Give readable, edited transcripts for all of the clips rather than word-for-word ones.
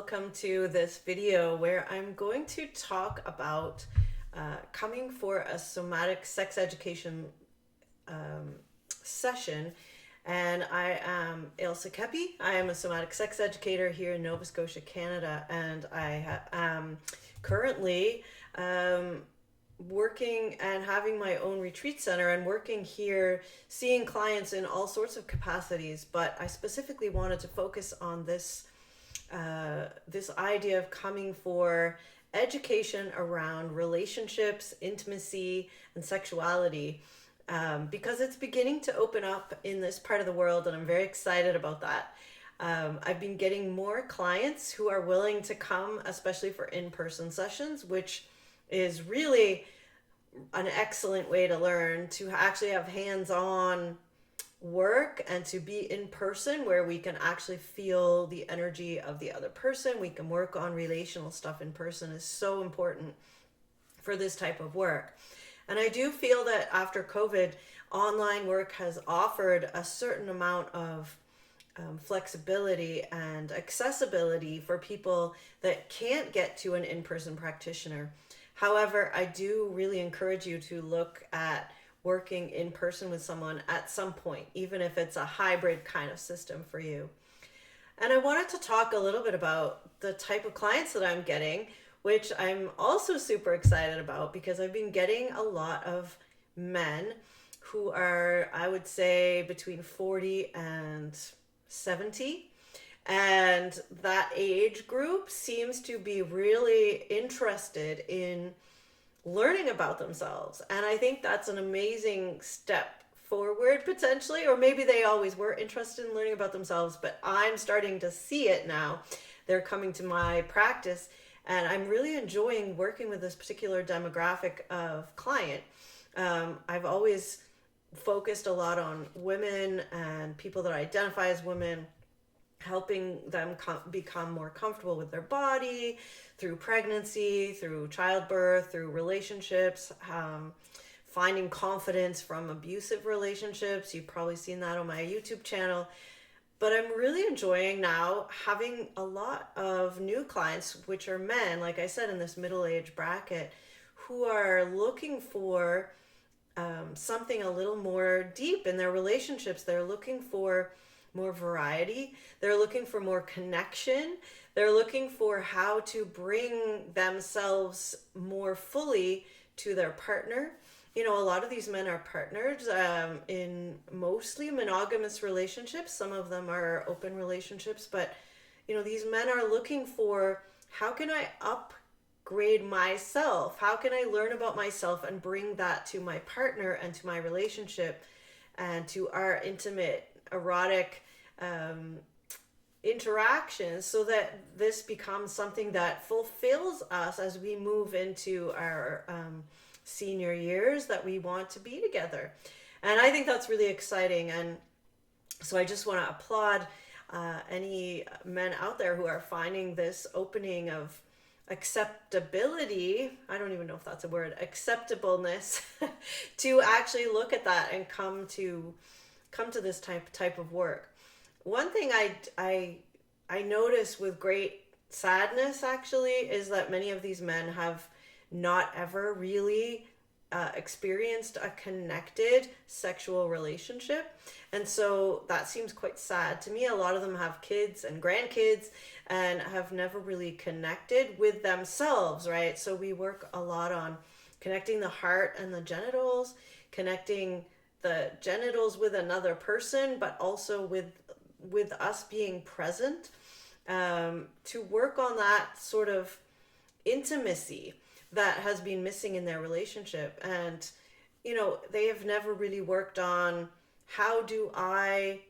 welcome to this video where I'm going to talk about coming for a somatic sex education session. And I am Ilse Kepi. I am a somatic sex educator here in Nova Scotia, Canada, and I am currently working and having my own retreat center and working here, seeing clients in all sorts of capacities. But I specifically wanted to focus on this idea of coming for education around relationships, intimacy, and sexuality, because it's beginning to open up in this part of the world, and I'm very excited about that. I've been getting more clients who are willing to come, especially for in-person sessions, which is really an excellent way to learn, to actually have hands-on work and to be in person where we can actually feel the energy of the other person. We can work on relational stuff in person is so important for this type of work. And I do feel that after COVID, online work has offered a certain amount of flexibility and accessibility for people that can't get to an in-person practitioner. However, I do really encourage you to look at working in person with someone at some point, even if it's a hybrid kind of system for you. And I wanted to talk a little bit about the type of clients that I'm getting, which I'm also super excited about because I've been getting a lot of men who are, I would say, between 40 and 70. And that age group seems to be really interested in learning about themselves. And I think that's an amazing step forward potentially, or maybe they always were interested in learning about themselves, but I'm starting to see it now. They're coming to my practice and I'm really enjoying working with this particular demographic of client. I've always focused a lot on women and people that identify as women, helping them become more comfortable with their body through pregnancy, through childbirth, through relationships, finding confidence from abusive relationships. You've probably seen that on my YouTube channel. But I'm really enjoying now having a lot of new clients, which are men, like I said, in this middle age bracket, who are looking for something a little more deep in their relationships. They're looking for more variety. They're looking for more connection. They're looking for how to bring themselves more fully to their partner. You know, a lot of these men are partnered in mostly monogamous relationships. Some of them are open relationships, but you know, these men are looking for, how can I upgrade myself? How can I learn about myself and bring that to my partner and to my relationship and to our intimate erotic interactions, so that this becomes something that fulfills us as we move into our senior years, that we want to be together. And I think that's really exciting. And so I just want to applaud any men out there who are finding this opening of acceptability, I don't even know if that's a word, acceptableness, to actually look at that and come to this type of work. One thing I notice with great sadness actually is that many of these men have not ever really experienced a connected sexual relationship, and so that seems quite sad to me. A lot of them have kids and grandkids and have never really connected with themselves, right? So we work a lot on connecting the heart and the genitals, connecting the genitals with another person, but also with us being present, to work on that sort of intimacy that has been missing in their relationship. And you know, they have never really worked on, how do I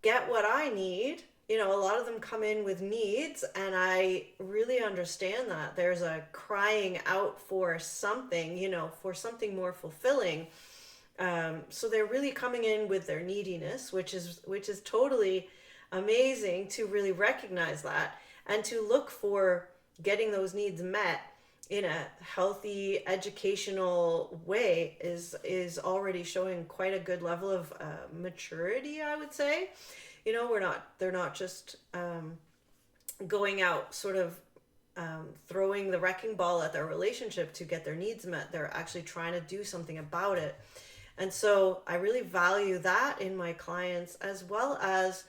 get what I need? You know, a lot of them come in with needs, and I really understand that there's a crying out for something, you know, for something more fulfilling. So they're really coming in with their neediness, which is totally amazing to really recognize that and to look for getting those needs met in a healthy educational way is already showing quite a good level of maturity, I would say. You know, they're not just going out sort of throwing the wrecking ball at their relationship to get their needs met. They're actually trying to do something about it. And so I really value that in my clients, as well as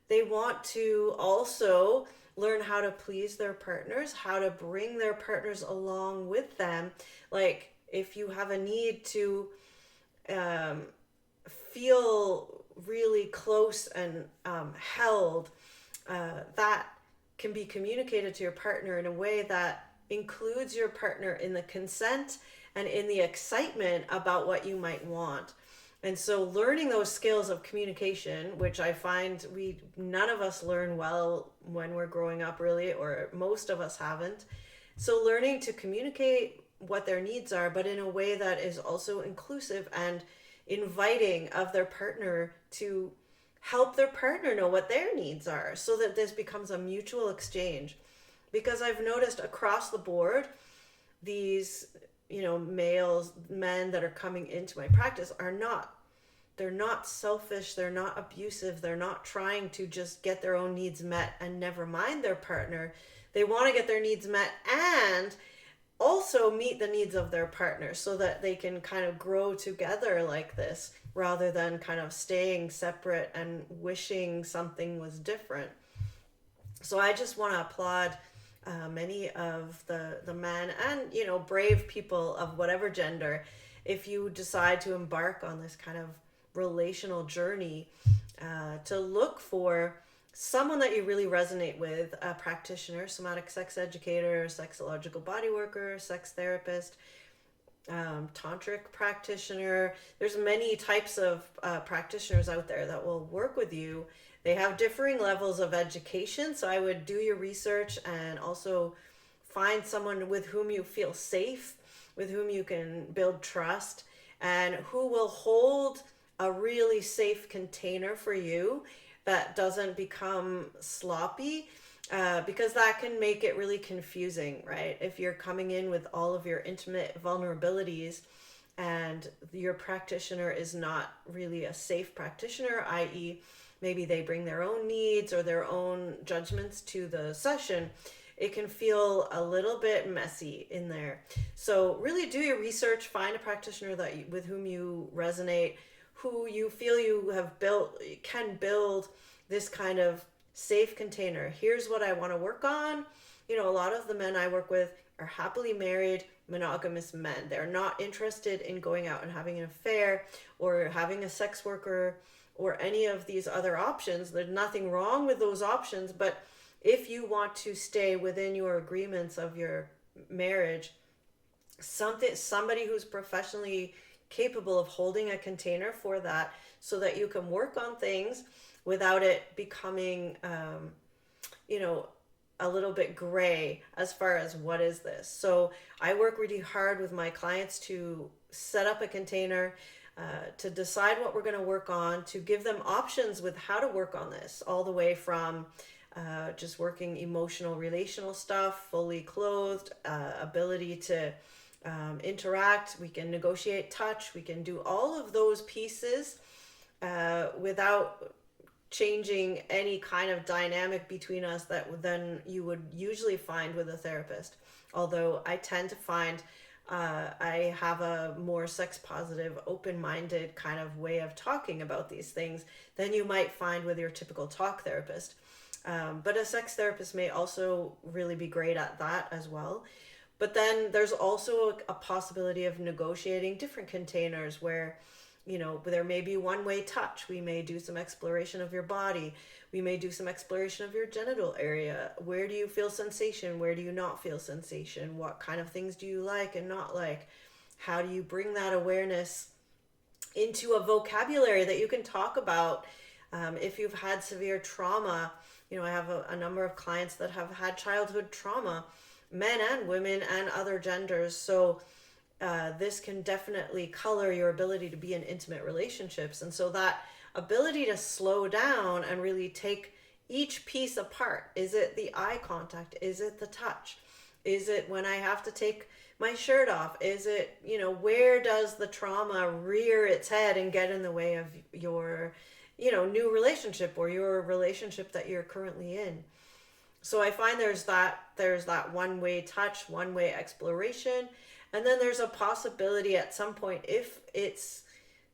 they want to also learn how to please their partners, how to bring their partners along with them. Like if you have a need to um, feel really close and held, that can be communicated to your partner in a way that includes your partner in the consent and in the excitement about what you might want. And so learning those skills of communication, which I find we none of us learn well when we're growing up really, or most of us haven't. So learning to communicate what their needs are, but in a way that is also inclusive and inviting of their partner to help their partner know what their needs are, so that this becomes a mutual exchange. Because I've noticed across the board, these, men that are coming into my practice they're not selfish, they're not abusive, they're not trying to just get their own needs met and never mind their partner. They want to get their needs met and also meet the needs of their partner, so that they can kind of grow together like this, rather than kind of staying separate and wishing something was different. So I just want to applaud many of the men and brave people of whatever gender, if you decide to embark on this kind of relational journey, to look for someone that you really resonate with, a practitioner, somatic sex educator, sexological body worker, sex therapist, tantric practitioner. There's many types of practitioners out there that will work with you. They have differing levels of education, so I would do your research and also find someone with whom you feel safe, with whom you can build trust, and who will hold a really safe container for you that doesn't become sloppy, because that can make it really confusing, right? If you're coming in with all of your intimate vulnerabilities and your practitioner is not really a safe practitioner, i.e., maybe they bring their own needs or their own judgments to the session, it can feel a little bit messy in there. So really do your research, find a practitioner with whom you resonate, who you feel you can build this kind of safe container. Here's what I want to work on. A lot of the men I work with are happily married, monogamous men. They're not interested in going out and having an affair or having a sex worker or any of these other options. There's nothing wrong with those options, but if you want to stay within your agreements of your marriage, somebody who's professionally capable of holding a container for that, so that you can work on things without it becoming a little bit gray as far as what is this. So I work really hard with my clients to set up a container, to decide what we're going to work on, to give them options with how to work on this, all the way from just working emotional, relational stuff, fully clothed, ability to interact. We can negotiate touch. We can do all of those pieces without changing any kind of dynamic between us that then you would usually find with a therapist. Although I tend to find I have a more sex positive, open-minded kind of way of talking about these things than you might find with your typical talk therapist. But a sex therapist may also really be great at that as well. But then there's also a possibility of negotiating different containers where, there may be one-way touch. We may do some exploration of your body. We may do some exploration of your genital area. Where do you feel sensation? Where do you not feel sensation? What kind of things do you like and not like? How do you bring that awareness into a vocabulary that you can talk about? If you've had severe trauma, I have a number of clients that have had childhood trauma, men and women and other genders. So this can definitely color your ability to be in intimate relationships. And so that ability to slow down and really take each piece apart. Is it the eye contact? Is it the touch? Is it when I have to take my shirt off? Is it, where does the trauma rear its head and get in the way of your, new relationship or your relationship that you're currently in? So I find there's that one-way touch, one-way exploration, and then there's a possibility at some point, if it's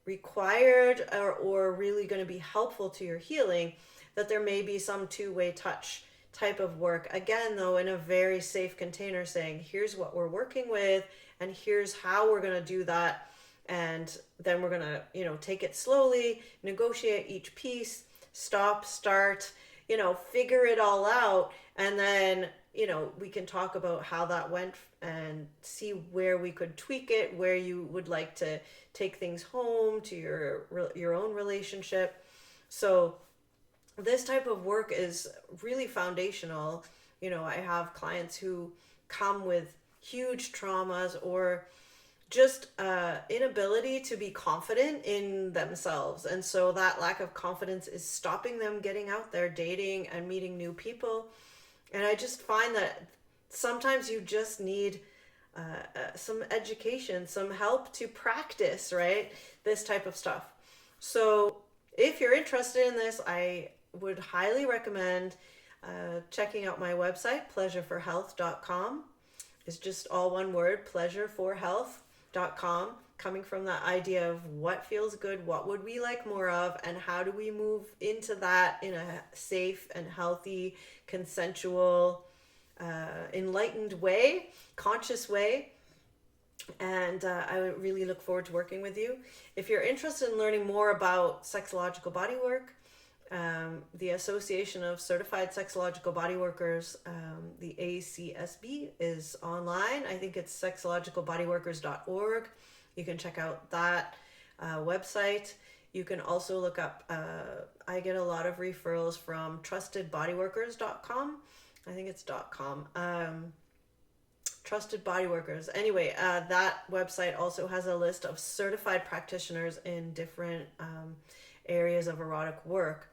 required or really going to be helpful to your healing, that there may be some two-way touch type of work. Again, though, in a very safe container, saying, here's what we're working with, and here's how we're going to do that. And then we're going to, take it slowly, negotiate each piece, stop, start, figure it all out. And then, we can talk about how that went and see where we could tweak it, where you would like to take things home to your own relationship. So this type of work is really foundational. I have clients who come with huge traumas or just inability to be confident in themselves. And so that lack of confidence is stopping them getting out there, dating and meeting new people. And I just find that sometimes you just need some education, some help to practice, right? This type of stuff. So if you're interested in this, I would highly recommend checking out my website, pleasureforhealth.com. It's just all one word, pleasureforhealth.com, coming from that idea of what feels good, what would we like more of, and how do we move into that in a safe and healthy, consensual, enlightened way, conscious way. And I would really look forward to working with you. If you're interested in learning more about sexological bodywork, the Association of Certified Sexological Body Workers, the ACSB, is online. I think it's sexologicalbodyworkers.org. You can check out that website. You can also look up, I get a lot of referrals from trustedbodyworkers.com. I think it's .com. Trusted Body Workers. Anyway, that website also has a list of certified practitioners in different areas of erotic work.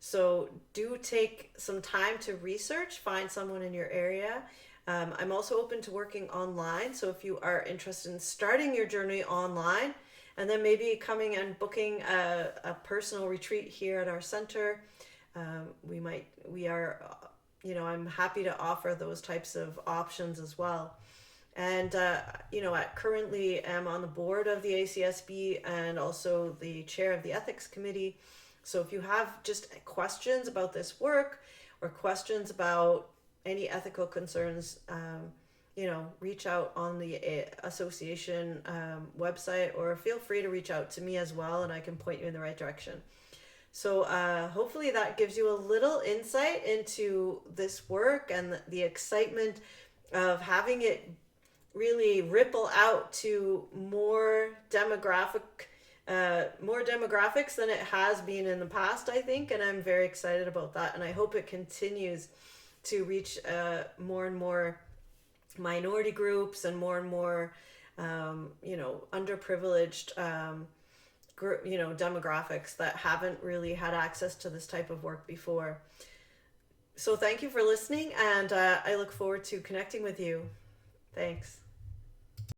So do take some time to research, find someone in your area. I'm also open to working online. So if you are interested in starting your journey online and then maybe coming and booking a personal retreat here at our center, I'm happy to offer those types of options as well. And, I currently am on the board of the ACSB and also the chair of the ethics committee. So if you have just questions about this work or questions about any ethical concerns, reach out on the association website, or feel free to reach out to me as well, and I can point you in the right direction. So hopefully that gives you a little insight into this work and the excitement of having it really ripple out to more demographics than it has been in the past, I think. And I'm very excited about that. And I hope it continues to reach more and more minority groups and more, underprivileged demographics that haven't really had access to this type of work before. So thank you for listening, and I look forward to connecting with you. Thanks.